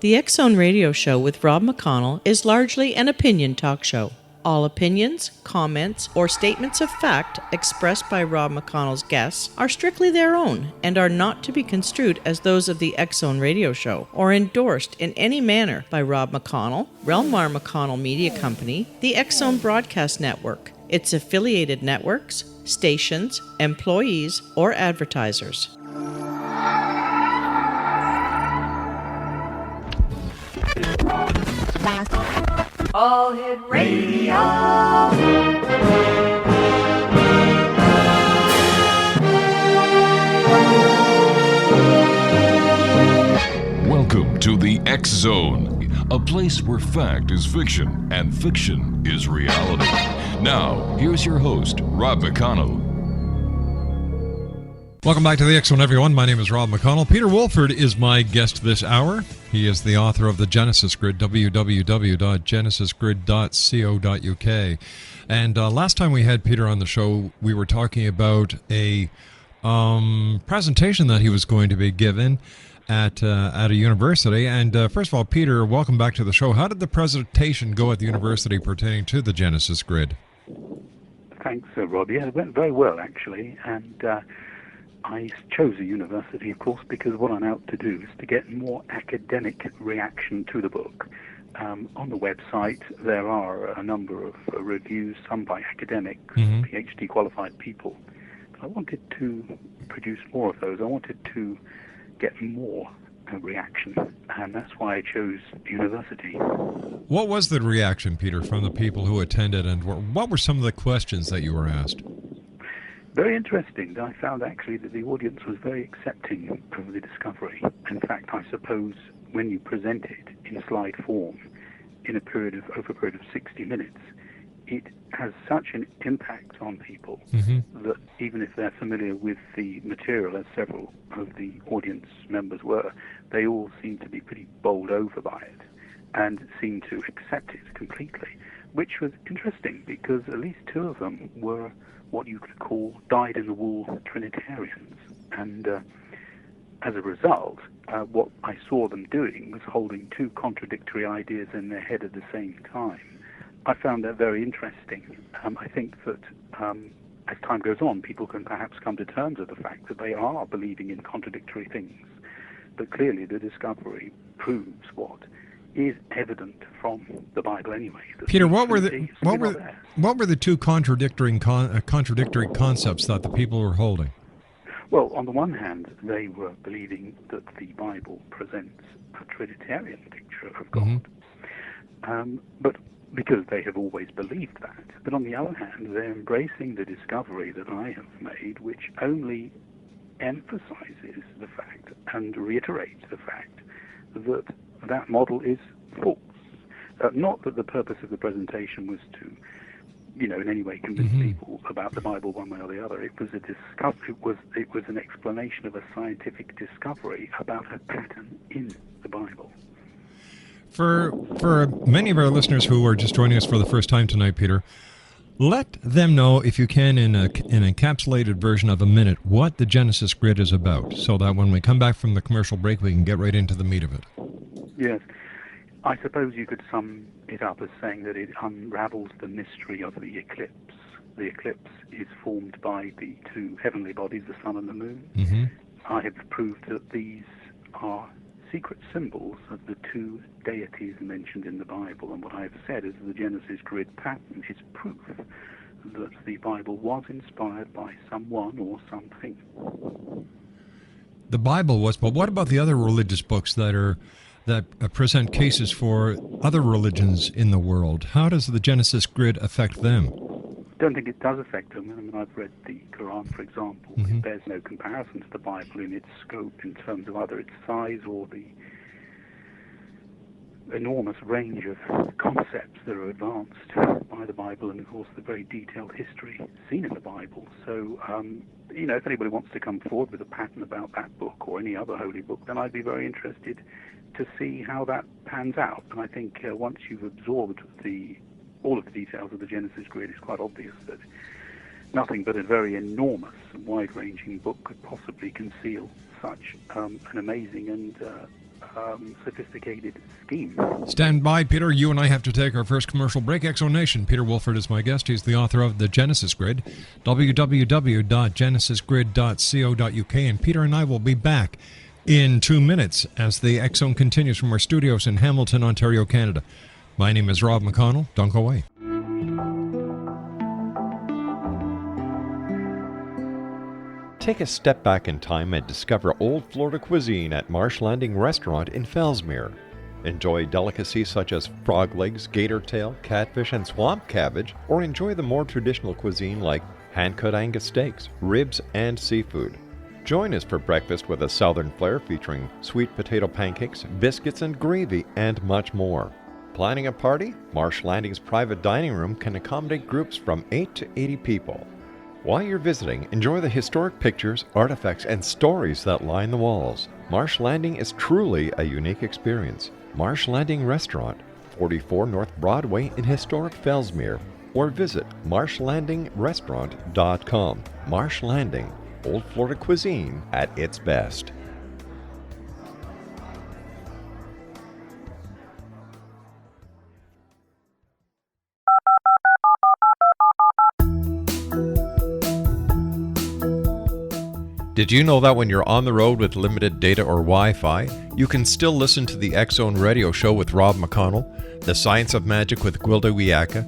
The X Zone Radio Show with Rob McConnell is largely an opinion talk show. All opinions, comments, or statements of fact expressed by Rob McConnell's guests are strictly their own and are not to be construed as those of the X Zone Radio Show or endorsed in any manner by Rob McConnell, Relmar McConnell Media Company, the X Zone Broadcast Network, its affiliated networks, stations, employees, or advertisers. All Hit Radio. Welcome to the X Zone, a place where fact is fiction and fiction is reality. Now, here's your host, Rob McConnell. Welcome back to the X Zone, everyone. My name is Rob McConnell. Peter Woolford is my guest this hour. He is the author of the Genesis Grid, www.genesisgrid.co.uk. And last time we had Peter on the show, we were talking about a presentation that he was going to be given at a university. And first of all, Peter, welcome back to the show. How did the presentation go at the university pertaining to the Genesis Grid? Thanks, Rob. Yeah, it went very well, actually. And I chose a university, of course, because what I'm out to do is to get more academic reaction to the book. On the website, there are a number of reviews, some by academics, PhD qualified people. But I wanted to produce more of those. I wanted to get more reaction, and that's why I chose university. What was the reaction, Peter, from the people who attended, and what were some of the questions that you were asked? Very interesting. I found actually that the audience was very accepting of the discovery. In fact, I suppose when you present it in slide form over a period of 60 minutes, it has such an impact on people that even if they're familiar with the material, as several of the audience members were, they all seem to be pretty bowled over by it and seem to accept it completely, which was interesting because at least two of them were what you could call dyed-in-the-wool Trinitarians. And as a result, what I saw them doing was holding two contradictory ideas in their head at the same time. I found that very interesting. I think that as time goes on, people can perhaps come to terms with the fact that they are believing in contradictory things. But clearly the discovery proves what is evident from the Bible anyway. Peter, what were the two contradictory concepts that the people were holding? Well, on the one hand, they were believing that the Bible presents a Trinitarian picture of God, but because they have always believed that. But on the other hand, they're embracing the discovery that I have made, which only emphasizes the fact and reiterates the fact that that model is false. Not that the purpose of the presentation was to, in any way convince people about the Bible one way or the other. It was a it was an explanation of a scientific discovery about a pattern in the Bible. For many of our listeners who are just joining us for the first time tonight, Peter, let them know, if you can, in an encapsulated version of a minute, what the Genesis Grid is about, so that when we come back from the commercial break, we can get right into the meat of it. Yes. I suppose you could sum it up as saying that it unravels the mystery of the eclipse. The eclipse is formed by the two heavenly bodies, the sun and the moon. I have proved that these are secret symbols of the two deities mentioned in the Bible, and what I have said is the Genesis Grid pattern is proof that the Bible was inspired by someone or something. The Bible was, but what about the other religious books that present cases for other religions in the world? How does the Genesis Grid affect them? I don't think it does affect them. I mean, I've read the Quran, for example. It bears no comparison to the Bible in its scope in terms of either its size or the enormous range of concepts that are advanced by the Bible, and of course the very detailed history seen in the Bible. So, if anybody wants to come forward with a pattern about that book or any other holy book, then I'd be very interested to see how that pans out. And I think once you've absorbed all of the details of the Genesis Grid, it's quite obvious that nothing but a very enormous and wide-ranging book could possibly conceal such an amazing and sophisticated scheme. Stand by, Peter. You and I have to take our first commercial break. Exo Nation. Peter Woolford is my guest. He's the author of The Genesis Grid, www.genesisgrid.co.uk. And Peter and I will be back in 2 minutes as the X Zone continues from our studios in Hamilton, Ontario, Canada. My name is Rob McConnell. Don't go away. Take a step back in time and discover old Florida cuisine at Marsh Landing Restaurant in Fellsmere. Enjoy delicacies such as frog legs, gator tail, catfish, and swamp cabbage, or enjoy the more traditional cuisine like hand-cut Angus steaks, ribs, and seafood. Join us for breakfast with a southern flair featuring sweet potato pancakes, biscuits and gravy, and much more. Planning a party? Marsh Landing's private dining room can accommodate groups from 8 to 80 people. While you're visiting, enjoy the historic pictures, artifacts, and stories that line the walls. Marsh Landing is truly a unique experience. Marsh Landing Restaurant, 44 North Broadway in historic Fellsmere, or visit marshlandingrestaurant.com. Marsh Landing, old Florida cuisine at its best. Did you know that when you're on the road with limited data or Wi-Fi, you can still listen to the X-Zone Radio Show with Rob McConnell, The Science of Magic with Gwilda Wiyaka,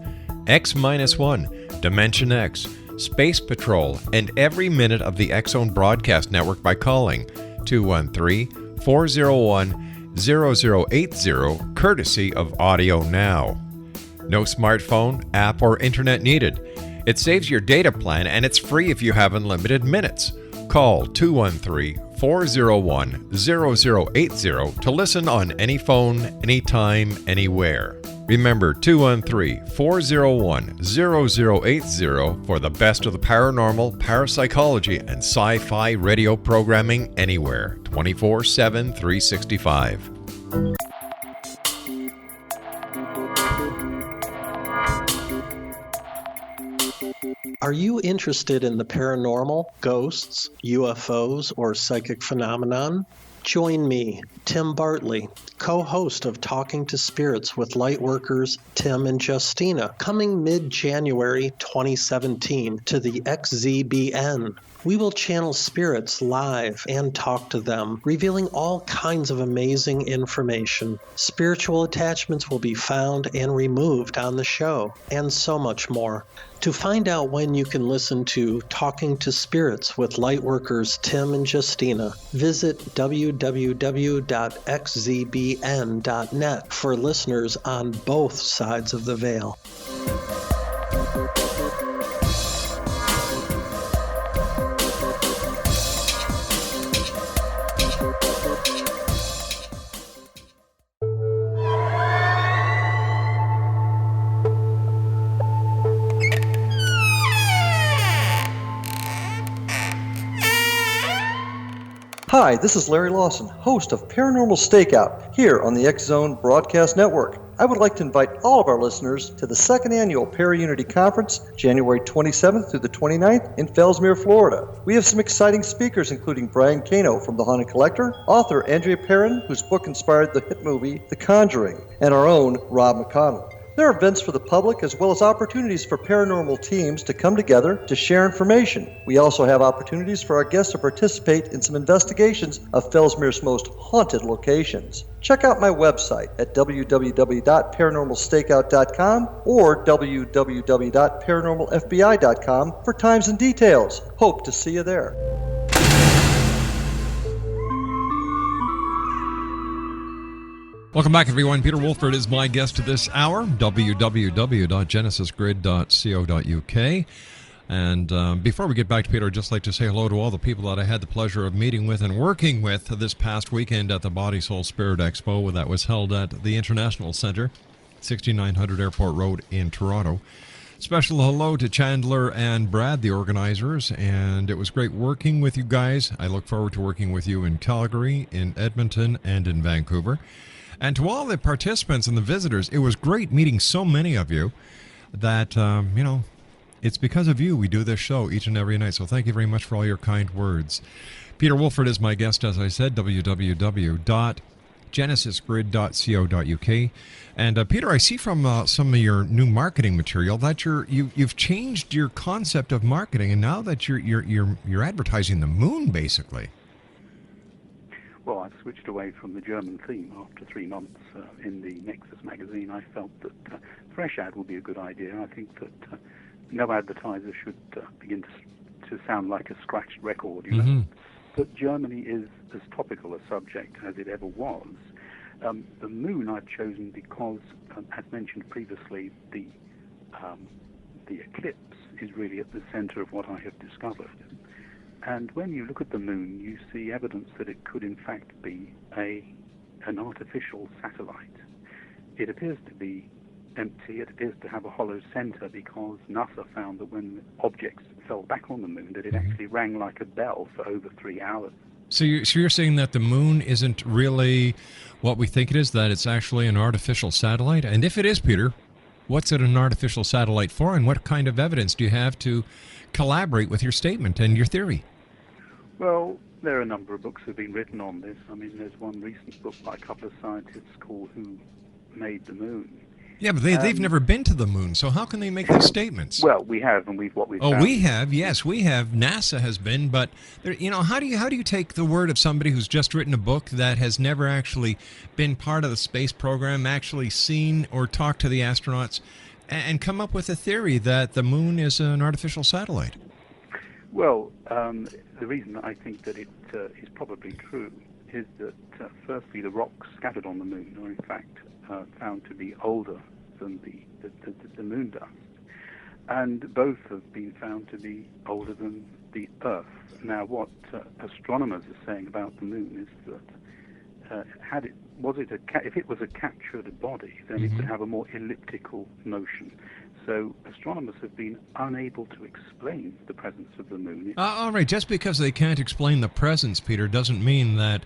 X-1, Dimension X, Space Patrol, and every minute of the X-Zone broadcast network by calling 213-401-0080, courtesy of Audio Now. No smartphone, app, or internet needed. It saves your data plan and it's free if you have unlimited minutes. Call 213-401-0080 to listen on any phone, anytime, anywhere. Remember 213-401-0080 for the best of the paranormal, parapsychology, and sci-fi radio programming anywhere, 24/7, 365. Are you interested in the paranormal, ghosts, UFOs, or psychic phenomenon? Join me, Tim Bartley, co-host of Talking to Spirits with Lightworkers Tim and Justina, coming mid-January 2017 to the XZBN. We will channel spirits live and talk to them, revealing all kinds of amazing information. Spiritual attachments will be found and removed on the show, and so much more. To find out when you can listen to Talking to Spirits with Lightworkers Tim and Justina, visit www.xzbn.net for listeners on both sides of the veil. Hi, this is Larry Lawson, host of Paranormal Stakeout, here on the X-Zone Broadcast Network. I would like to invite all of our listeners to the second annual Para-Unity Conference, January 27th through the 29th in Fellsmere, Florida. We have some exciting speakers, including Brian Cano from The Haunted Collector, author Andrea Perrin, whose book inspired the hit movie The Conjuring, and our own Rob McConnell. There are events for the public as well as opportunities for paranormal teams to come together to share information. We also have opportunities for our guests to participate in some investigations of Fellsmere's most haunted locations. Check out my website at www.paranormalstakeout.com or www.paranormalfbi.com for times and details. Hope to see you there. Welcome back, everyone. Peter Woolford is my guest this hour, www.genesisgrid.co.uk. And before we get back to Peter, I'd just like to say hello to all the people that I had the pleasure of meeting with and working with this past weekend at the Body, Soul, Spirit Expo that was held at the International Centre, 6900 Airport Road in Toronto. Special hello to Chandler and Brad, the organizers, and it was great working with you guys. I look forward to working with you in Calgary, in Edmonton, and in Vancouver. And to all the participants and the visitors, it was great meeting so many of you that, it's because of you we do this show each and every night. So thank you very much for all your kind words. Peter Woolford is my guest, as I said, www.genesisgrid.co.uk. genesisgrid.co.uk. And Peter, I see from some of your new marketing material that you've changed your concept of marketing, and now that you're advertising the moon, basically. Well, I've switched away from the German theme after 3 months in the Nexus magazine. I felt that fresh ad would be a good idea. I think that no advertiser should begin to sound like a scratched record, you know. But Germany is as topical a subject as it ever was. The moon I've chosen because, as mentioned previously, the eclipse is really at the center of what I have discovered. And when you look at the moon, you see evidence that it could in fact be an artificial satellite. It appears to be empty. It appears to have a hollow center because NASA found that when objects fell back on the moon, that it actually rang like a bell for over 3 hours. So you're saying that the moon isn't really what we think it is, that it's actually an artificial satellite? And if it is, Peter, what's it an artificial satellite for, and what kind of evidence do you have to collaborate with your statement and your theory? Well, there are a number of books that have been written on this. I mean, there's one recent book by a couple of scientists called Who Made the Moon. Yeah, but they've never been to the moon, so how can they make these statements? Well, we have, and we've found. We have, yes, we have. NASA has been, but there, how do you take the word of somebody who's just written a book that has never actually been part of the space program, actually seen or talked to the astronauts, and come up with a theory that the moon is an artificial satellite? Well, the reason I think that it is probably true is that, firstly, the rocks scattered on the moon are in fact found to be older than the moon dust, and both have been found to be older than the Earth. Now, what astronomers are saying about the moon is that if it was a captured body, then it would have a more elliptical motion. So astronomers have been unable to explain the presence of the moon. All right, just because they can't explain the presence, Peter, doesn't mean that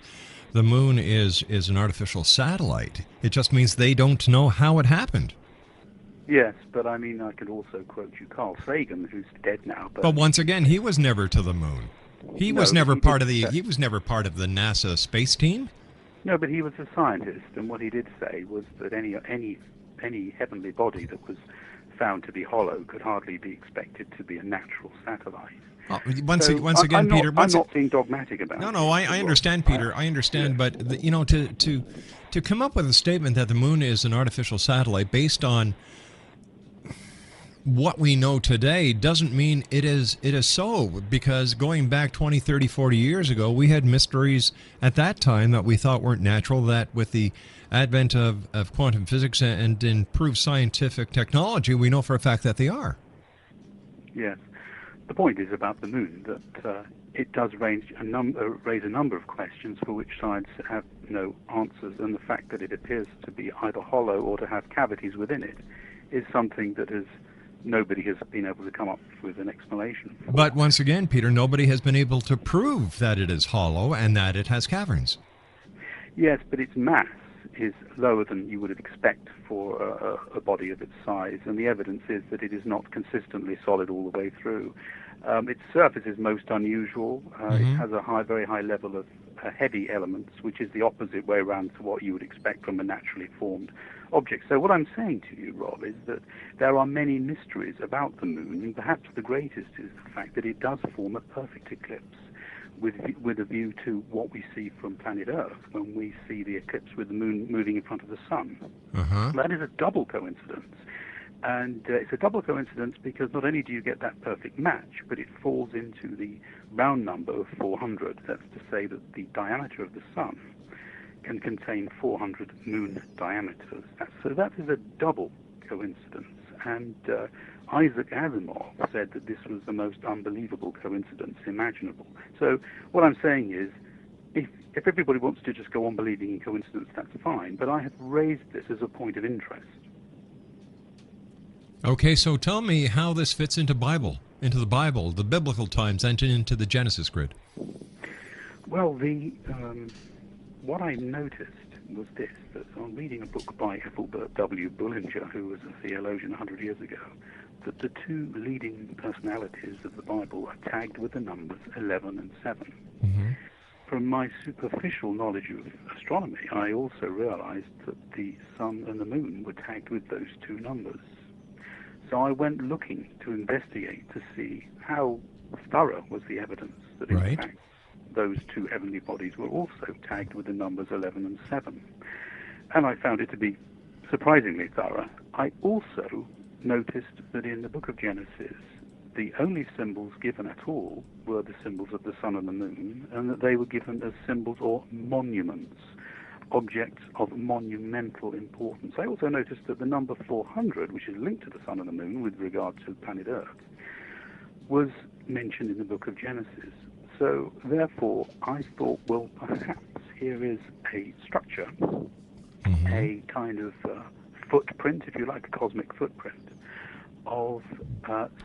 the moon is an artificial satellite. It just means they don't know how it happened. Yes, but I mean, I could also quote you Carl Sagan, who's dead now. But once again, he was never to the moon. He was never part of the NASA space team. No, but he was a scientist, and what he did say was that any heavenly body that was found to be hollow could hardly be expected to be a natural satellite. Once again, Peter. I'm not being dogmatic about it. No, I understand, Peter. I understand, but to come up with a statement that the moon is an artificial satellite based on what we know today doesn't mean it is so, because going back 20, 30, 40 years ago, we had mysteries at that time that we thought weren't natural, that with the advent of quantum physics and improved scientific technology, we know for a fact that they are. Yes. The point is about the moon that it does raise a number of questions for which science have no answers, and the fact that it appears to be either hollow or to have cavities within it is something that nobody has been able to come up with an explanation for. But once again, Peter, nobody has been able to prove that it is hollow and that it has caverns. Yes, but its mass is lower than you would expect for a body of its size, and the evidence is that it is not consistently solid all the way through. Its surface is most unusual. It has a very high level of heavy elements, which is the opposite way around to what you would expect from a naturally formed object. So what I'm saying to you, Rob, is that there are many mysteries about the moon, and perhaps the greatest is the fact that it does form a perfect eclipse with a view to what we see from planet Earth when we see the eclipse with the moon moving in front of the sun. That is a double coincidence. And it's a double coincidence because not only do you get that perfect match, but it falls into the round number of 400. That's to say that the diameter of the sun can contain 400 moon diameters. So that is a double coincidence. And Isaac Asimov said that this was the most unbelievable coincidence imaginable. So what I'm saying is, if everybody wants to just go on believing in coincidence, that's fine. But I have raised this as a point of interest. Okay, so tell me how this fits into the Bible, the biblical times, and into the Genesis grid. Well, what I noticed was this, that on reading a book by Ethelbert W. Bullinger, who was a theologian 100 years ago, that the two leading personalities of the Bible are tagged with the numbers 11 and 7. from my superficial knowledge of astronomy, I also realized that the sun and the moon were tagged with those two numbers. So I went looking to investigate to see how thorough was the evidence that in Right. fact those two heavenly bodies were also tagged with the numbers 11 and 7. And I found it to be surprisingly thorough. I also noticed that in the book of Genesis, the only symbols given at all were the symbols of the sun and the moon, and that they were given as symbols or monuments, objects of monumental importance. I also noticed that the number 400, which is linked to the sun and the moon with regard to planet Earth, was mentioned in the book of Genesis. So therefore, I thought, well, perhaps here is a structure, a kind of footprint, if you like, a cosmic footprint of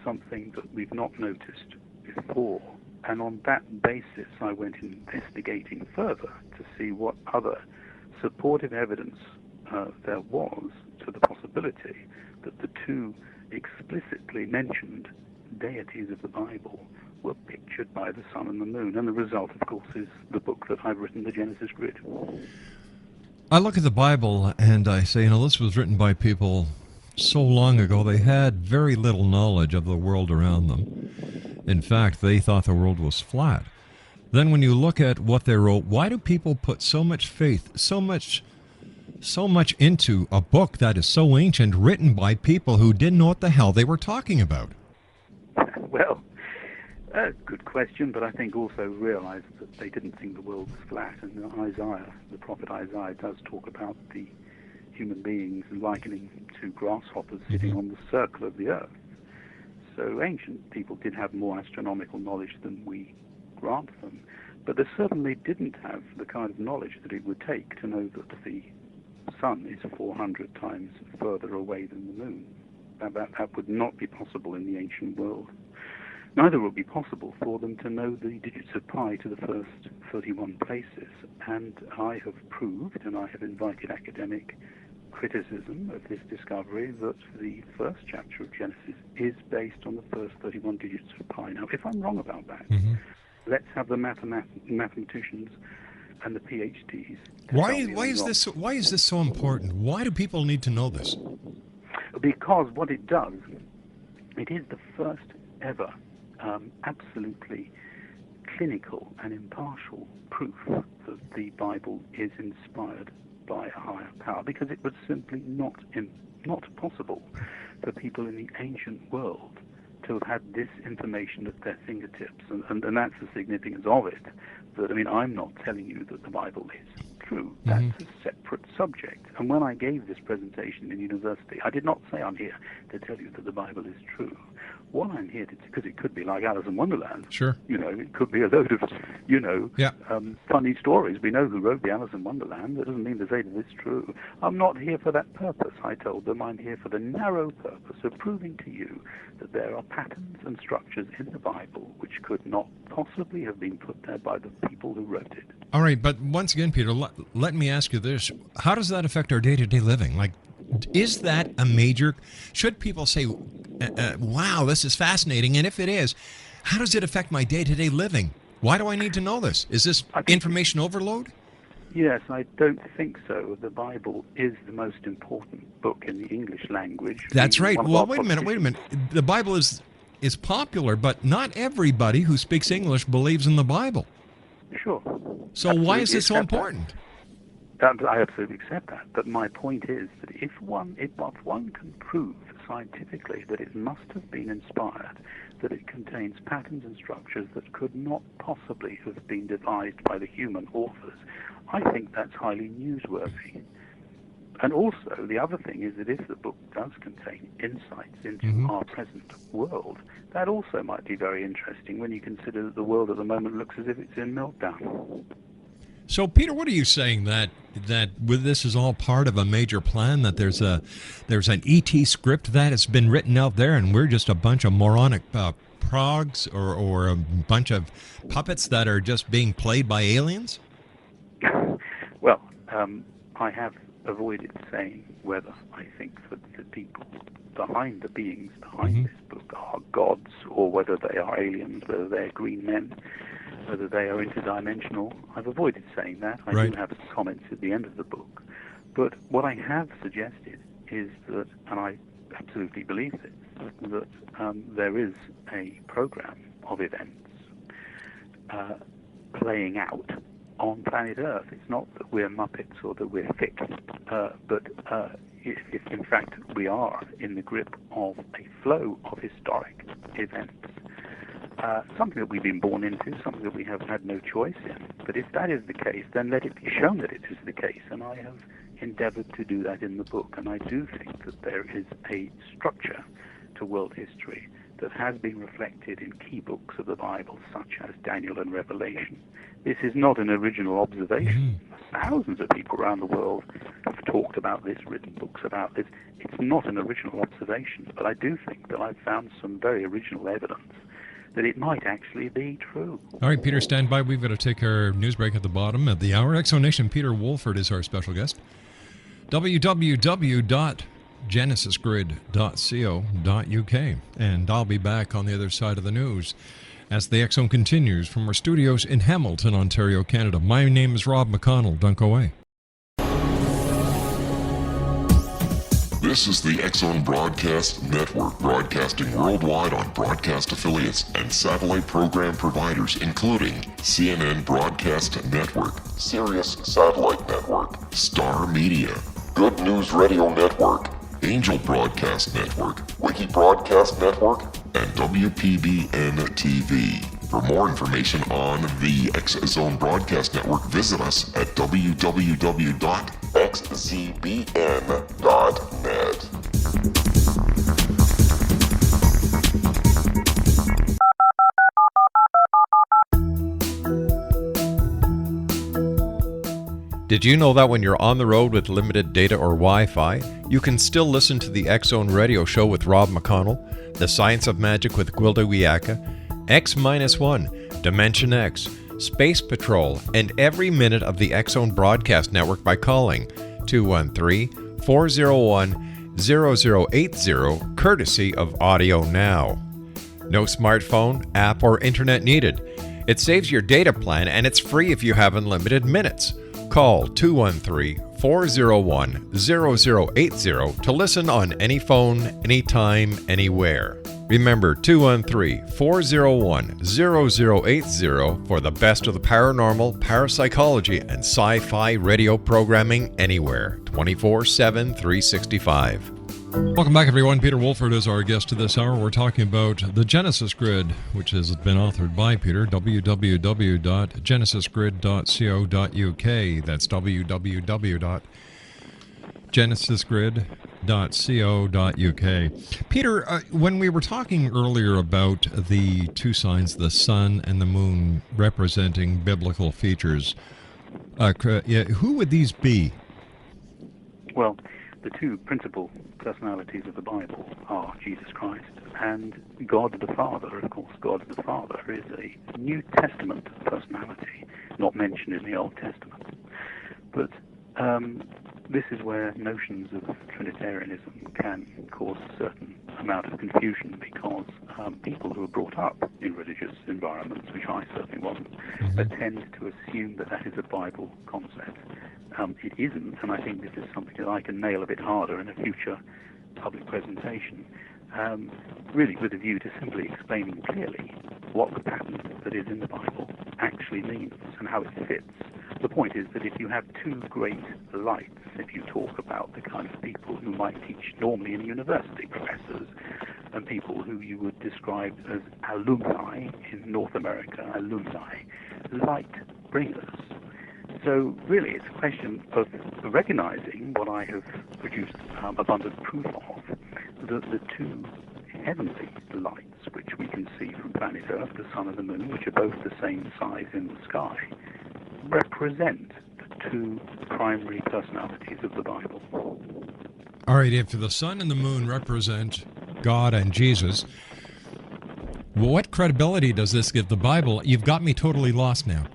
something that we've not noticed before. And on that basis, I went investigating further to see what other supportive evidence there was to the possibility that the two explicitly mentioned deities of the Bible were pictured by the sun and the moon. And the result, of course, is the book that I've written, the Genesis Grid. I look at the Bible and I say, this was written by people so long ago. They had very little knowledge of the world around them. In fact, they thought the world was flat. Then when you look at what they wrote, why do people put so much faith, so much into a book that is so ancient, written by people who didn't know what the hell they were talking about? Well, good question, but I think also realized that they didn't think the world was flat. And Isaiah, the prophet Isaiah, does talk about the human beings and likening to grasshoppers sitting on the circle of the earth. So ancient people did have more astronomical knowledge than we grant them, but they certainly didn't have the kind of knowledge that it would take to know that the sun is 400 times further away than the moon. That would not be possible in the ancient world. Neither would be possible for them to know the digits of pi to the first 31 places. And I have proved, and I have invited academic criticism of this discovery, that the first chapter of Genesis is based on the first 31 digits of pi. Now, if I'm wrong about that, let's have the mathematicians and the PhDs. Why is this so important? Why do people need to know this? Because what it does, it is the first ever absolutely clinical and impartial proof that the Bible is inspired by a higher power, because it was simply not possible for people in the ancient world to have had this information at their fingertips, and that's the significance of it. That, I'm not telling you that the Bible is true. That's a separate subject. And when I gave this presentation in university, I did not say I'm here to tell you that the Bible is true. What I'm here to, because it could be like Alice in Wonderland. Sure. It could be a load of, funny stories. We know who wrote the Alice in Wonderland. That doesn't mean to say that it's true. I'm not here for that purpose, I told them. I'm here for the narrow purpose of proving to you that there are patterns and structures in the Bible which could not possibly have been put there by the people who wrote it. All right, but once again, Peter, let me ask you this. How does that affect our day-to-day living? Like, is that a major... Should people say, wow, this is fascinating, and if it is, how does it affect my day-to-day living? Why do I need to know this? Is this information overload? Yes, I don't think so. The Bible is the most important book in the English language. That's right. Well, wait a minute. The Bible is popular, but not everybody who speaks English believes in the Bible. Sure. So why is it so important? I absolutely accept that. But my point is that if one can prove scientifically that it must have been inspired, that it contains patterns and structures that could not possibly have been devised by the human authors, I think that's highly newsworthy. And also, the other thing is that if the book does contain insights into our present world, that also might be very interesting when you consider that the world at the moment looks as if it's in meltdown. So, Peter, what are you saying, that with this is all part of a major plan, that there's an ET script that has been written out there, and we're just a bunch of moronic progs or a bunch of puppets that are just being played by aliens? Well, I have avoided saying whether I think that the people behind the beings behind this book are gods, or whether they are aliens, whether they're green men. whether they are interdimensional. I've avoided saying that. I Right. do have some comments at the end of the book. But what I have suggested is that, and I absolutely believe this, that there is a program of events playing out on planet Earth. It's not that we're Muppets or that we're fixed, but if in fact we are in the grip of a flow of historic events, something that we've been born into, something that we have had no choice in. But if that is the case, then let it be shown that it is the case, and I have endeavored to do that in the book. And I do think that there is a structure to world history that has been reflected in key books of the Bible, such as Daniel and Revelation. This is not an original observation. Thousands of people around the world have talked about this, written books about this. It's not an original observation, but I do think that I've found some very original evidence that it might actually be true. All right, Peter, stand by. We've got to take our news break at the bottom of the hour. Exonation Peter Woolford is our special guest. www.genesisgrid.co.uk. And I'll be back on the other side of the news as the X Zone continues from our studios in Hamilton, Ontario, Canada. My name is Rob McConnell. Don't go away. This is the X Zone Broadcast Network, broadcasting worldwide on broadcast affiliates and satellite program providers, including CNN Broadcast Network, Sirius Satellite Network, Star Media, Good News Radio Network, Angel Broadcast Network, Wiki Broadcast Network, and WPBN TV. For more information on the X Zone Broadcast Network, visit us at www.xzbn.net. Did you know that when you're on the road with limited data or Wi-Fi, you can still listen to the X Zone Radio Show with Rob McConnell, The Science of Magic with Gwilda Wiyaka, X-1, Dimension X, Space Patrol, and every minute of the X Zone Broadcast Network by calling 213-401-0080, courtesy of Audio Now. No smartphone, app, or internet needed. It saves your data plan and it's free if you have unlimited minutes. Call 213-401-0080 to listen on any phone, anytime, anywhere. Remember 213-401-0080 for the best of the paranormal, parapsychology, and sci-fi radio programming anywhere, 24/7, 365. Welcome back, everyone. Peter Woolford is our guest to this hour. We're talking about the Genesis Grid, which has been authored by Peter, www.genesisgrid.co.uk. That's www.genesisgrid.co.uk. Peter, when we were talking earlier about the two signs, the sun and the moon, representing biblical features, who would these be? Well, the two principal personalities of the Bible are Jesus Christ and God the Father. Of course, God the Father is a New Testament personality, not mentioned in the Old Testament. But this is where notions of Trinitarianism can cause a certain amount of confusion, because people who are brought up in religious environments, which I certainly wasn't, tend to assume that that is a Bible concept. It isn't, and I think this is something that I can nail a bit harder in a future public presentation, really with a view to simply explaining clearly what the pattern that is in the Bible actually means and how it fits. The point is that if you have two great lights, if you talk about the kind of people who might teach normally in university, professors, and people who you would describe as alumni in North America, light bringers. So really it's a question of recognizing what I have produced abundant proof of, that the two heavenly lights, which we can see from planet Earth, the sun and the moon, which are both the same size in the sky, represent the two primary personalities of the Bible. All right, if the sun and the moon represent God and Jesus, what credibility does this give the Bible? You've got me totally lost now.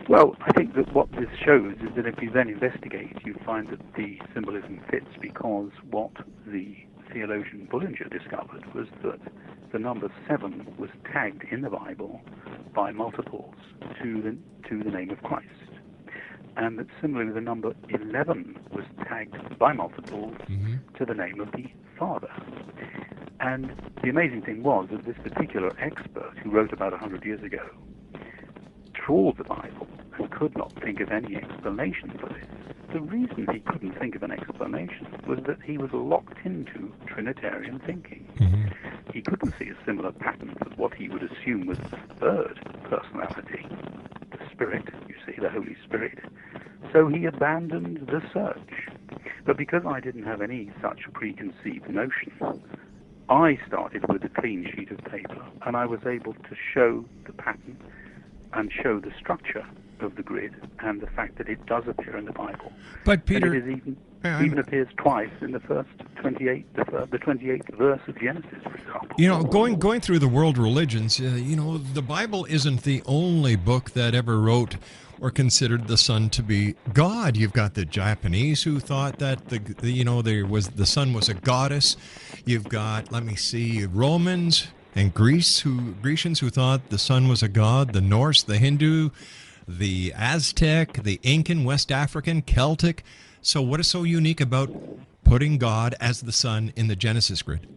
Well, I think that what this shows is that if you then investigate, you find that the symbolism fits, because what the theologian Bullinger discovered was that the number 7 was tagged in the Bible by multiples to the name of Christ. And that similarly the number 11 was tagged by multiples to the name of the Father. And the amazing thing was that this particular expert who wrote about 100 years ago trawled the Bible and could not think of any explanation for this. The reason he couldn't think of an explanation was that he was locked into Trinitarian thinking. He couldn't see a similar pattern for what he would assume was the third personality, the Spirit, you see, the Holy Spirit. So he abandoned the search. But because I didn't have any such preconceived notion, I started with a clean sheet of paper, and I was able to show the pattern and show the structure of the grid and the fact that it does appear in the Bible. But Peter, and it is even appears twice in the first 28th verse of Genesis, for example. You know, going through the world religions, you know, the Bible isn't the only book that ever wrote or considered the sun to be God. You've got the Japanese who thought that the sun was a goddess. You've got, Romans and Grecians who thought the sun was a god. The Norse, the Hindu, the Aztec, the Incan, West African, Celtic. So what is so unique about putting God as the sun in the Genesis grid?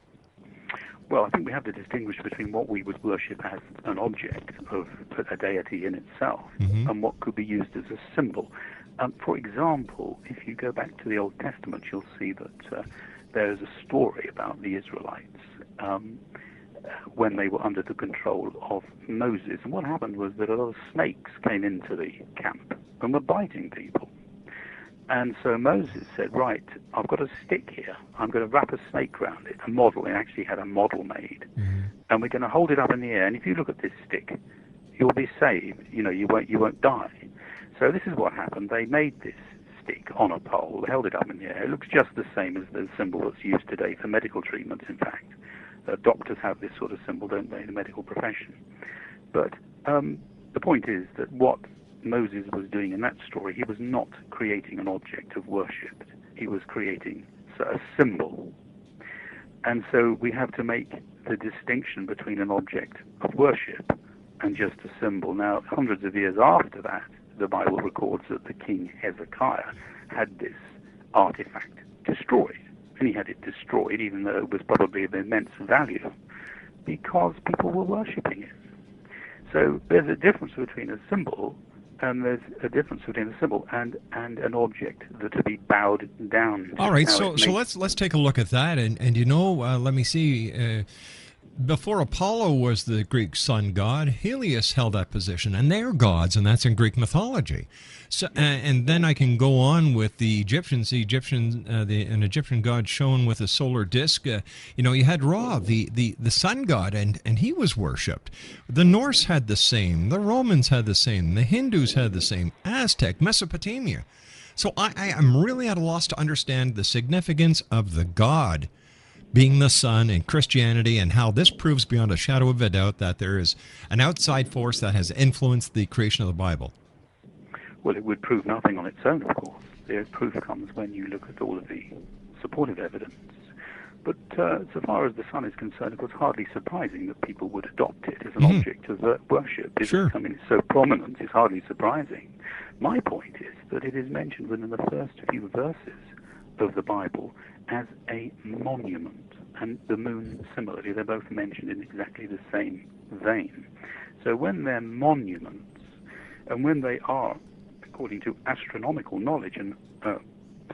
Well, I think we have to distinguish between what we would worship as an object of a deity in itself and what could be used as a symbol. For example, if you go back to the Old Testament, you'll see that there is a story about the Israelites when they were under the control of Moses. And what happened was that a lot of snakes came into the camp and were biting people. And so Moses said, right, I've got a stick here. I'm going to wrap a snake around it, a model. He actually had a model made. And we're going to hold it up in the air. And if you look at this stick, you'll be saved. You know, you won't die. So this is what happened. They made this stick on a pole. They held it up in the air. It looks just the same as the symbol that's used today for medical treatments, in fact. Doctors have this sort of symbol, don't they, in the medical profession. But the point is that what Moses was doing in that story, he was not creating an object of worship. He was creating a symbol. And so we have to make the distinction between an object of worship and just a symbol. Now, hundreds of years after that, the Bible records that the king Hezekiah had this artifact destroyed. And he had it destroyed, even though it was probably of immense value, because people were worshipping it. So there's a difference between a symbol and there's a difference between a symbol and an object that to be bowed down to. All right, so let's take a look at that, and you know, let me see. Before Apollo was the Greek sun god, Helios held that position, and they're gods, and that's in Greek mythology. So, and then I can go on with the Egyptians. An Egyptian god shown with a solar disk. You know, you had Ra, the sun god, and he was worshipped. The Norse had the same. The Romans had the same. The Hindus had the same. Aztec, Mesopotamia. So I'm really at a loss to understand the significance of the god being the sun in Christianity, and how this proves beyond a shadow of a doubt that there is an outside force that has influenced the creation of the Bible. Well, it would prove nothing on its own, of course. The proof comes when you look at all of the supportive evidence. But so far as the sun is concerned, it was hardly surprising that people would adopt it as an object of worship. Sure. I mean, it's so prominent, it's hardly surprising. My point is that it is mentioned within the first few verses of the Bible as a monument, and the moon similarly. They're both mentioned in exactly the same vein. So when they're monuments, and when they are, according to astronomical knowledge and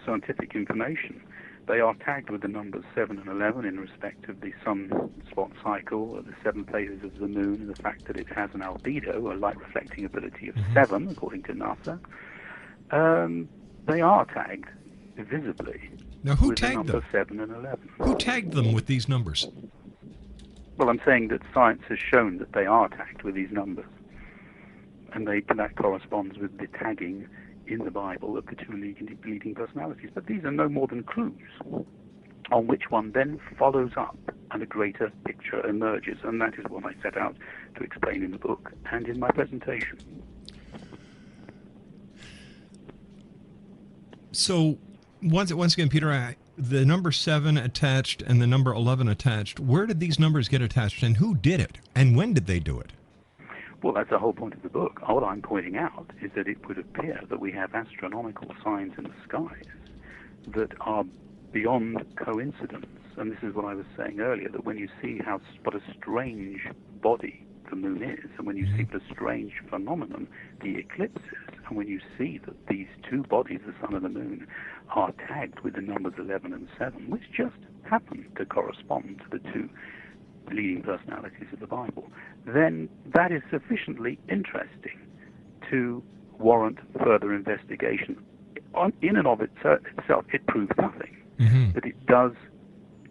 scientific information, they are tagged with the numbers 7 and 11 in respect of the sunspot cycle, or the 7 phases of the moon, and the fact that it has an albedo, a light-reflecting ability of 7, according to NASA. They are tagged visibly. Now, who with tagged the them? number 7 and 11. Who tagged them with these numbers? Well, I'm saying that science has shown that they are tagged with these numbers. And that corresponds with the tagging in the Bible of the two leading personalities. But these are no more than clues on which one then follows up and a greater picture emerges. And that is what I set out to explain in the book and in my presentation. So, once again, Peter, the number 7 attached and the number 11 attached, where did these numbers get attached, and who did it, and when did they do it? Well, that's the whole point of the book. What I'm pointing out is that it would appear that we have astronomical signs in the skies that are beyond coincidence. And this is what I was saying earlier, that when you see what a strange body the moon is, and when you see the strange phenomenon, the eclipses, and when you see that these two bodies, the sun and the moon, are tagged with the numbers 11 and 7, which just happen to correspond to the two leading personalities of the Bible, then that is sufficiently interesting to warrant further investigation. In and of itself, it proves nothing, but it does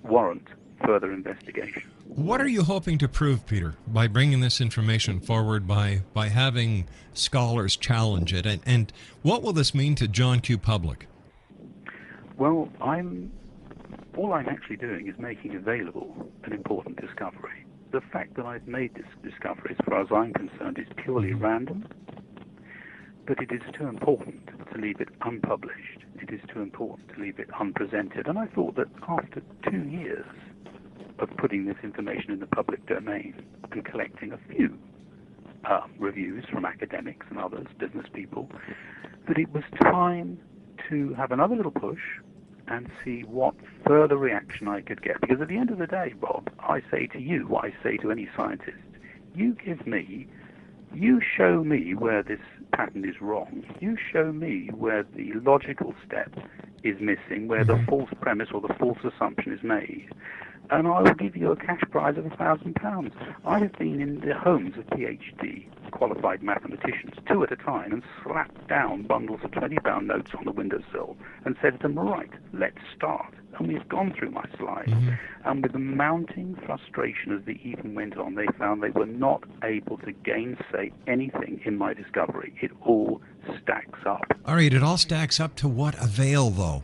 warrant further investigation. What are you hoping to prove, Peter, by bringing this information forward, by having scholars challenge it, and what will this mean to John Q. Public? Well, all I'm actually doing is making available an important discovery. The fact that I've made this discovery, as far as I'm concerned, is purely random, but it is too important to leave it unpublished. It is too important to leave it unpresented. And I thought that after 2 years of putting this information in the public domain and collecting a few reviews from academics and others, business people, that it was time to have another little push and see what further reaction I could get. Because at the end of the day, Bob, I say to you what I say to any scientist: you show me where this pattern is wrong. You show me where the logical step is missing, where the false premise or the false assumption is made, and I will give you a cash prize of £1,000. I have been in the homes of PhD qualified mathematicians, 2 at a time, and slapped down bundles of £20 notes on the windowsill and said to them, right, let's start. And we've gone through my slides, and with the mounting frustration as the evening went on, they found they were not able to gainsay anything in my discovery. It all stacks up. All right, it all stacks up to what avail, though?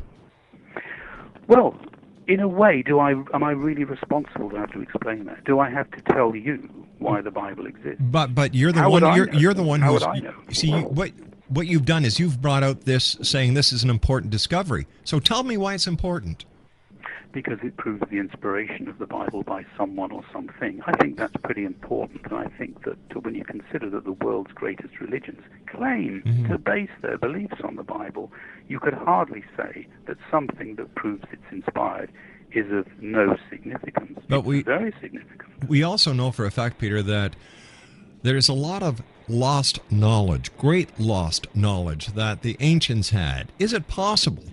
Well, in a way, am I really responsible to have to explain that? Do I have to tell you why the Bible exists? But you're the How one. would I You're know? the one How who's. would I know? See, what you've done is you've brought out this, saying this is an important discovery. So tell me why it's important. Because it proves the inspiration of the Bible by someone or something. I think that's pretty important, and I think that when you consider that the world's greatest religions claim to base their beliefs on the Bible, you could hardly say that something that proves it's inspired is of no significance. But it's very significant. We also know for a fact, Peter, that there's a lot of lost knowledge, great lost knowledge that the ancients had. Is it possible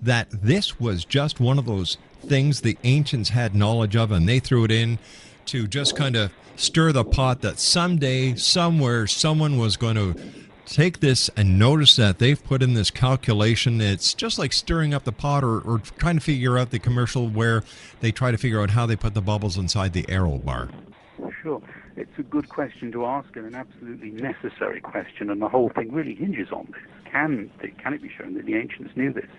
that this was just one of those things the ancients had knowledge of and they threw it in to just kind of stir the pot, that someday, somewhere, someone was going to take this and notice that they've put in this calculation? It's just like stirring up the pot or trying to figure out the commercial where they try to figure out how they put the bubbles inside the Aero bar. Sure. It's a good question to ask and an absolutely necessary question, and the whole thing really hinges on this. Can it be shown that the ancients knew this?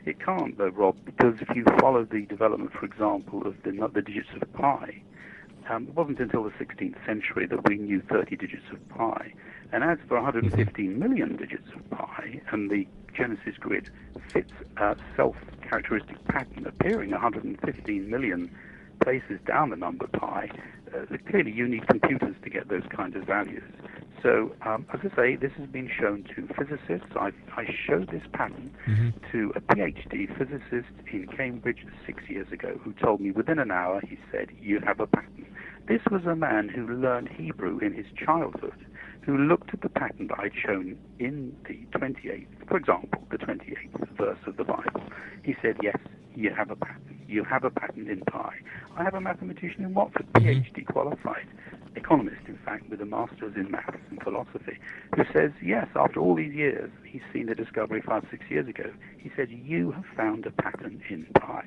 It can't, though, Rob, because if you follow the development, for example, of the digits of pi, it wasn't until the 16th century that we knew 30 digits of pi. And as for 115 million digits of pi, and the Genesis grid fits a self-characteristic pattern appearing 115 million places down the number pi, clearly you need computers to get those kinds of values. So, as I say, this has been shown to physicists. I showed this pattern to a PhD physicist in Cambridge 6 years ago, who told me within an hour, he said, you have a pattern. This was a man who learned Hebrew in his childhood, who looked at the pattern that I'd shown in the 28th, for example, the 28th verse of the Bible. He said, yes, you have a pattern. You have a pattern in pi. I have a mathematician in Woolford, PhD qualified, economist, in fact, with a master's in maths and philosophy, who says, yes, after all these years, he's seen the discovery 5-6 years ago. He said, you have found a pattern in pi.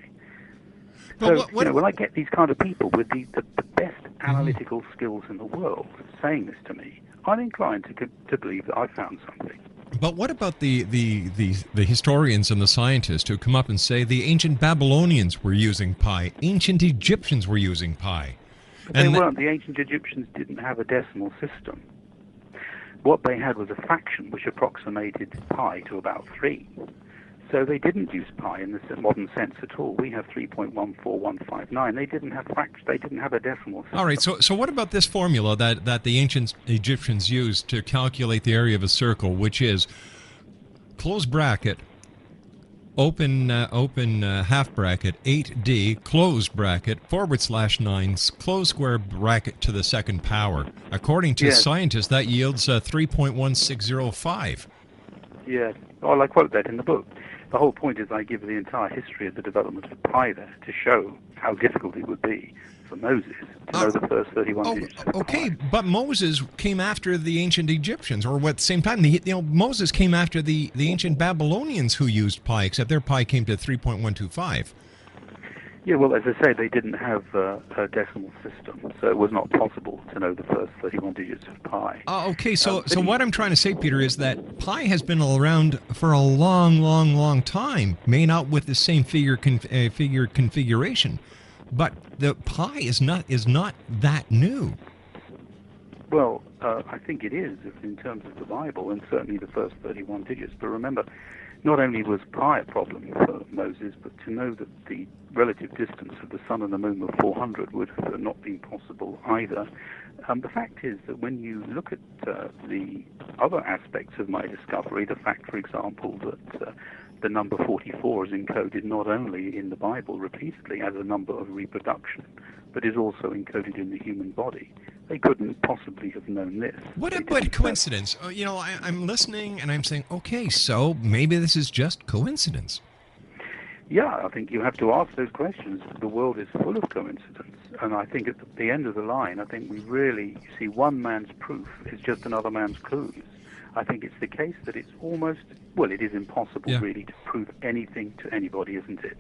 So, when I get these kind of people with the best analytical skills in the world saying this to me, I'm inclined to believe that I found something. But what about the historians and the scientists who come up and say the ancient Babylonians were using pi, ancient Egyptians were using pi? But they weren't. The ancient Egyptians didn't have a decimal system. What they had was a fraction which approximated pi to about 3. So they didn't use pi in the modern sense at all. We have 3.14159. They didn't have fractions. They didn't have a decimal system. All right, so what about this formula that the ancient Egyptians used to calculate the area of a circle, which is close bracket, open half bracket, 8d, close bracket, /9, close square bracket to the second power. According to scientists, that yields 3.1605. Yeah, well, I quote that in the book. The whole point is I give the entire history of the development of pi there to show how difficult it would be for Moses to know the first 31 digits. Okay, but Moses came after the ancient Egyptians, or at the same time, Moses came after the ancient Babylonians who used pi, except their pi came to 3.125. Yeah, well, as I say, they didn't have a decimal system, so it was not possible to know the first 31 digits of pi. Okay, so what I'm trying to say, Peter, is that pi has been around for a long time, may not with the same figure configuration, but the pi is not that new. Well, I think it is in terms of the Bible, and certainly the first 31 digits. But remember, not only was pi a problem for Moses, but to know that the relative distance of the sun and the moon were 400 would have not been possible either. The fact is that when you look at the other aspects of my discovery, the fact, for example, that the number 44 is encoded not only in the Bible repeatedly as a number of reproduction, but is also encoded in the human body. They couldn't possibly have known this. What about coincidence? I'm listening and I'm saying, okay, so maybe this is just coincidence. Yeah, I think you have to ask those questions. The world is full of coincidence. And I think at the end of the line, I think we really see one man's proof is just another man's clues. I think it's the case that it's almost, it is impossible really to prove anything to anybody, isn't it?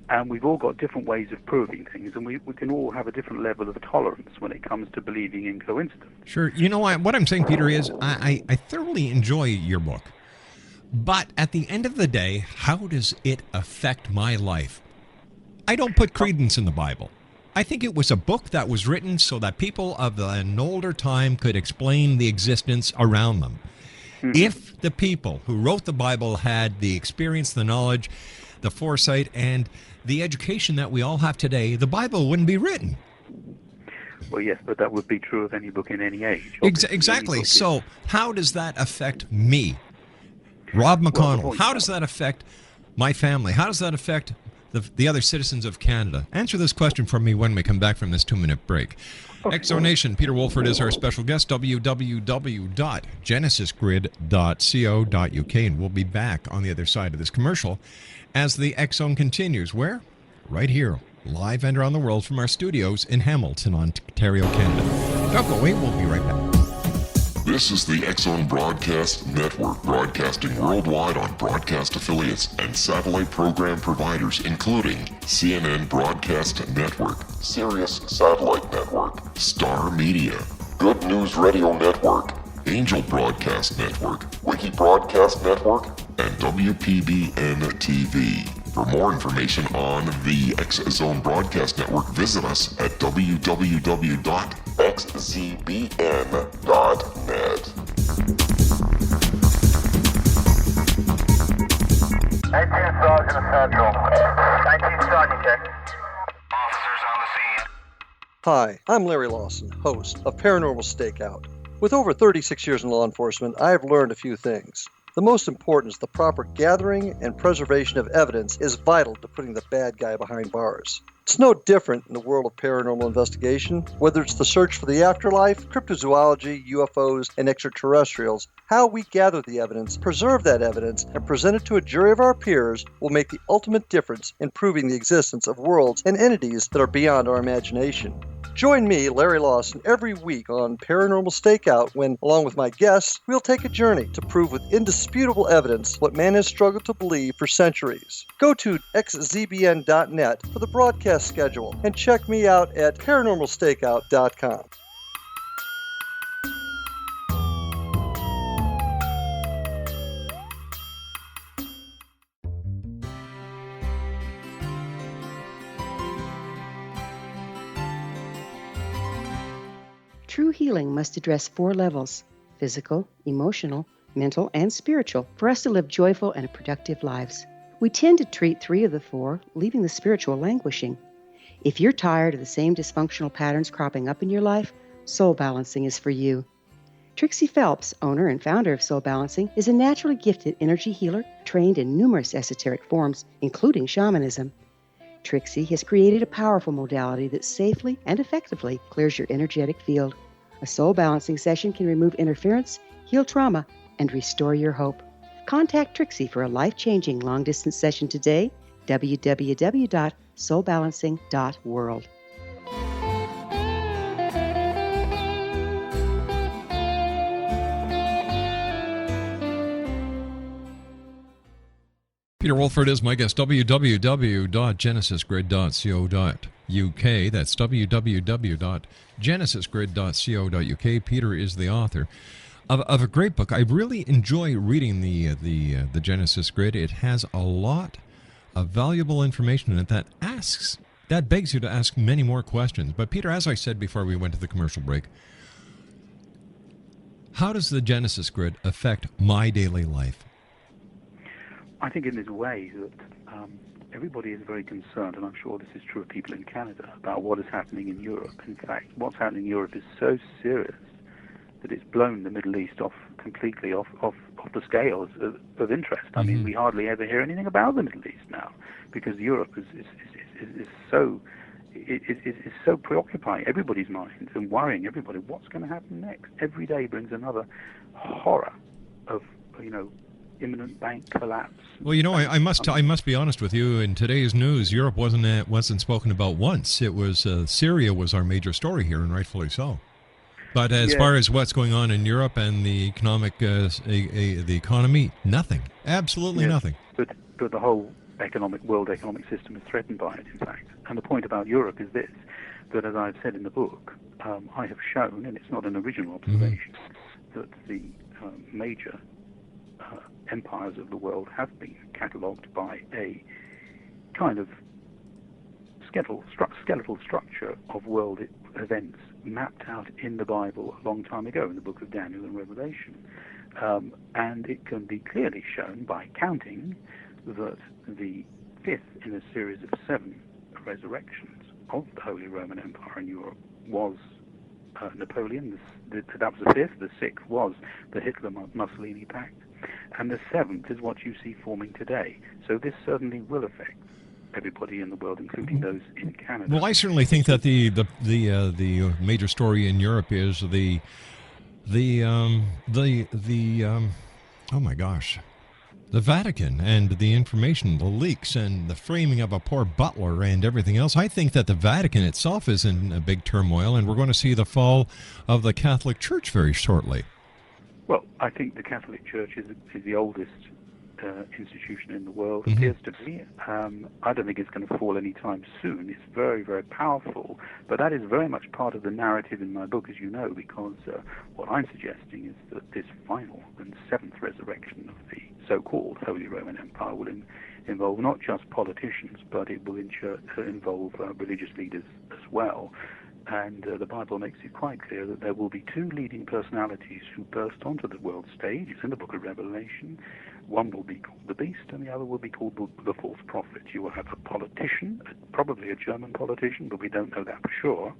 And we've all got different ways of proving things, and we can all have a different level of tolerance when it comes to believing in coincidence. Sure. You know what I'm saying, Peter, is I thoroughly enjoy your book. But at the end of the day, how does it affect my life? I don't put credence in the Bible. I think it was a book that was written so that people of an older time could explain the existence around them. Mm-hmm. If the people who wrote the Bible had the experience, the knowledge, the foresight, and the education that we all have today, the Bible wouldn't be written. Well, yes, but that would be true of any book in any age. Exactly. So how does that affect me? Rob McConnell, how does that affect my family? How does that affect the other citizens of Canada? Answer this question for me when we come back from this 2-minute break. Exonation, Peter Woolford is our special guest, www.genesisgrid.co.uk, and we'll be back on the other side of this commercial as the X-Zone continues. Where? Right here, live and around the world from our studios in Hamilton, Ontario, Canada. Don't go away, we'll be right back. This is the X-Zone Broadcast Network, broadcasting worldwide on broadcast affiliates and satellite program providers, including CNN Broadcast Network, Sirius Satellite Network, Star Media, Good News Radio Network, Angel Broadcast Network, Wiki Broadcast Network, and WPBN TV. For more information on the X-Zone Broadcast Network, visit us at www.xzbn.net. 19 Sergeant Central. 19 Sergeant check. Officers on the scene. Hi, I'm Larry Lawson, host of Paranormal Stakeout. With over 36 years in law enforcement, I have learned a few things. The most important is the proper gathering and preservation of evidence is vital to putting the bad guy behind bars. It's no different in the world of paranormal investigation. Whether it's the search for the afterlife, cryptozoology, UFOs, and extraterrestrials, how we gather the evidence, preserve that evidence, and present it to a jury of our peers will make the ultimate difference in proving the existence of worlds and entities that are beyond our imagination. Join me, Larry Lawson, every week on Paranormal Stakeout when, along with my guests, we'll take a journey to prove with indisputable evidence what man has struggled to believe for centuries. Go to xzbn.net for the broadcast schedule and check me out at paranormalstakeout.com. True healing must address 4 levels: physical, emotional, mental, and spiritual, for us to live joyful and productive lives. We tend to treat 3 of the 4, leaving the spiritual languishing. If you're tired of the same dysfunctional patterns cropping up in your life, soul balancing is for you. Trixie Phelps, owner and founder of Soul Balancing, is a naturally gifted energy healer trained in numerous esoteric forms, including shamanism. Trixie has created a powerful modality that safely and effectively clears your energetic field. A soul balancing session can remove interference, heal trauma, and restore your hope. Contact Trixie for a life-changing long-distance session today, www.soulbalancing.world. Peter Woolford is my guest. www.genesisgrid.co.uk. That's www.genesisgrid.co.uk. Peter is the author of a great book. I really enjoy reading the Genesis Grid. It has a lot of valuable information in it that begs you to ask many more questions. But Peter, as I said before we went to the commercial break, how does the Genesis Grid affect my daily life? I think in this way that everybody is very concerned, and I'm sure this is true of people in Canada, about what is happening in Europe. In fact, what's happening in Europe is so serious that it's blown the Middle East completely off the scales of interest. I mean, we hardly ever hear anything about the Middle East now, because Europe is so preoccupying everybody's minds and worrying everybody. What's going to happen next? Every day brings another horror of, imminent bank collapse. Well, I must be honest with you. In today's news, Europe wasn't spoken about once. It was Syria was our major story here, and rightfully so. But as far as what's going on in Europe and the economy, nothing. Absolutely nothing. But the whole world economic system is threatened by it, in fact. And the point about Europe is this, that as I've said in the book, I have shown, and it's not an original observation, that the major empires of the world have been catalogued by a kind of skeletal structure of world events mapped out in the Bible a long time ago in the book of Daniel and Revelation. And it can be clearly shown by counting that the 5th in a series of 7 resurrections of the Holy Roman Empire in Europe was Napoleon. That was the 5th. The 6th was the Hitler-Mussolini Pact. And the 7th is what you see forming today. So this certainly will affect everybody in the world, including those in Canada. Well, I certainly think that the major story in Europe is the Vatican and the information, the leaks, and the framing of a poor butler and everything else. I think that the Vatican itself is in a big turmoil, and we're going to see the fall of the Catholic Church very shortly. Well, I think the Catholic Church is the oldest institution in the world, appears to be. I don't think it's going to fall anytime soon. It's very, very powerful. But that is very much part of the narrative in my book, as you know, because what I'm suggesting is that this final and 7th resurrection of the so-called Holy Roman Empire will involve not just politicians, but it will involve religious leaders as well. And the Bible makes it quite clear that there will be 2 leading personalities who burst onto the world stage. It's in the book of Revelation. One will be called the beast, and the other will be called the false prophet. You will have a politician, probably a German politician, but we don't know that for sure.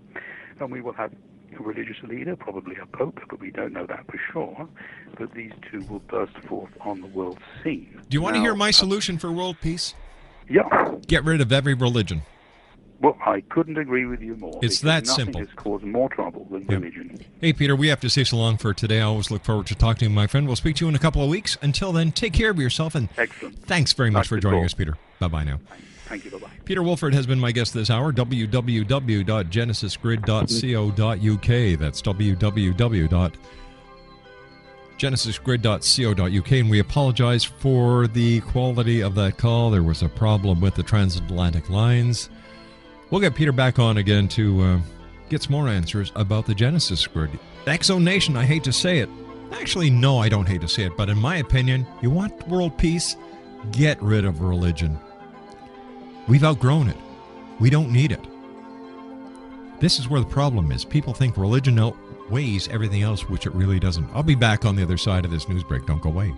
And we will have a religious leader, probably a pope, but we don't know that for sure. But these 2 will burst forth on the world scene. Do you want to hear my solution for world peace? Yeah. Get rid of every religion. Well, I couldn't agree with you more. It's that simple. Nothing has caused more trouble than religion. Hey, Peter, we have to say so long for today. I always look forward to talking to you, my friend. We'll speak to you in a couple of weeks. Until then, take care of yourself, and thanks very much for joining us, Peter. Bye-bye now. Thank you. Bye-bye. Peter Woolford has been my guest this hour. www.genesisgrid.co.uk. That's www.genesisgrid.co.uk. And we apologize for the quality of that call. There was a problem with the transatlantic lines. We'll get Peter back on again to get some more answers about the Genesis Grid. X-Zone Nation, I hate to say it. Actually, no, I don't hate to say it, but in my opinion, you want world peace? Get rid of religion. We've outgrown it. We don't need it. This is where the problem is. People think religion outweighs everything else, which it really doesn't. I'll be back on the other side of this news break. Don't go away.